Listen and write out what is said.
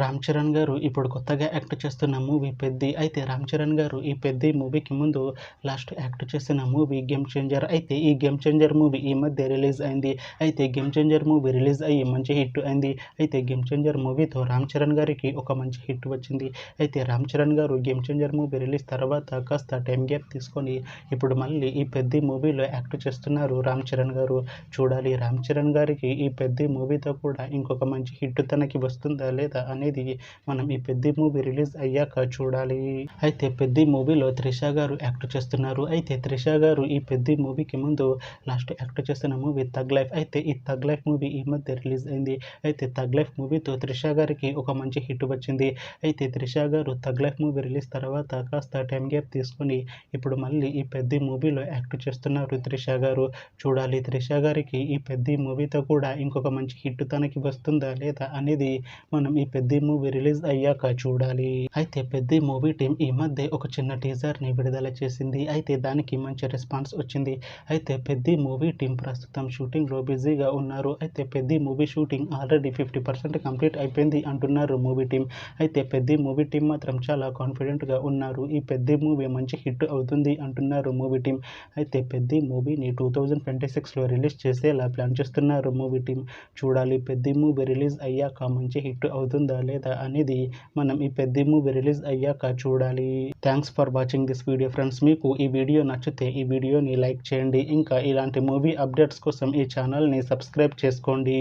రామ్ చరణ్ గారు ఇప్పుడు కొత్తగా యాక్ట్ చేస్తున్న మూవీ 'పెద్ది'. అయితే రామ్ చరణ్ గారు ఈ 'పెద్ది' మూవీకి ముందు లాస్ట్ యాక్ట్ చేసిన మూవీ 'గేమ్ చేంజర్'. అయితే ఈ 'గేమ్ చేంజర్' మూవీ ఈ మధ్య రిలీజ్ అయింది. అయితే 'గేమ్ చేంజర్' మూవీ రిలీజ్ అయ్యి మంచి హిట్ అయింది. అయితే 'గేమ్ చేంజర్' మూవీతో రామ్ చరణ్ గారికి ఒక మంచి హిట్ వచ్చింది. అయితే రామ్ చరణ్ గారు 'గేమ్ చేంజర్' మూవీ రిలీజ్ తర్వాత కాస్త టైం గ్యాప్ తీసుకొని ఇప్పుడు మళ్ళీ ఈ 'పెద్ది' మూవీలో యాక్ట్ చేస్తున్నారు రామ్ చరణ్ గారు. చూడాలి రామ్ చరణ్ గారికి ఈ 'పెద్ది' మూవీతో కూడా ఇంకొక మంచి హిట్ తనకి వస్తుందా లేదా అనేది మనం ఈ 'పెద్ది' మూవీ రిలీజ్ అయ్యాక చూడాలి. అయితే 'పెద్ది' మూవీలో త్రిష గారు యాక్ట్ చేస్తున్నారు. అయితే త్రిష గారు ఈ 'పెద్ది' మూవీకి ముందు లాస్ట్ యాక్ట్ చేసిన మూవీ 'థగ్ లైఫ్'. అయితే ఈ 'థగ్ లైఫ్' మూవీ ఈ మధ్య రిలీజ్ అయింది. అయితే 'థగ్ లైఫ్' మూవీతో త్రిష గారికి ఒక మంచి హిట్ వచ్చింది. అయితే త్రిష గారు 'థగ్ లైఫ్' మూవీ రిలీజ్ తర్వాత కాస్త టైం గ్యాప్ తీసుకొని ఇప్పుడు మళ్ళీ ఈ 'పెద్ది' మూవీలో యాక్ట్ చేస్తున్నారు త్రిష గారు. చూడాలి త్రిష గారికి ఈ 'పెద్ది' మూవీతో కూడా ఇంకొక మంచి హిట్ తనకి వస్తుందా లేదా అనేది మనం ఈ 'పెద్ది' మూవీ రిలీజ్ అయ్యాక చూడాలి. అయితే 'పెద్ది' మూవీ టీం ఈ మధ్య ఒక చిన్న టీజర్ని విడుదల చేసింది. అయితే దానికి మంచి రెస్పాన్స్ వచ్చింది. అయితే 'పెద్ది' మూవీ టీం ప్రస్తుతం షూటింగ్లో బిజీగా ఉన్నారు. అయితే 'Peddi' movie shooting already 50% complete అయిపోయింది అంటున్నారు మూవీ టీం. అయితే 'పెద్ది' మూవీ టీం మాత్రం చాలా కాన్ఫిడెంట్గా ఉన్నారు. ఈ 'పెద్ది' మూవీ మంచి హిట్ అవుతుంది అంటున్నారు మూవీ టీం. అయితే 'పెద్ది' మూవీని 2026లో రిలీజ్ చేసేలా ప్లాన్ చేస్తున్నారు మూవీ టీం. చూడాలి 'పెద్ది' మూవీ రిలీజ్ అయ్యాక మంచి హిట్ అవుతుందా లేదా అనేది మనం ఈ 'పెద్ది' మూవీ రిలీజ్ అయ్యాక చూడాలి. Thanks for watching this video friends. మీకు ఈ వీడియో నచ్చితే ఈ వీడియోని లైక్ చేయండి. ఇంకా ఇలాంటి మూవీ అప్డేట్స్ కోసం ఈ ఛానల్ని సబ్స్క్రైబ్ చేసుకోండి.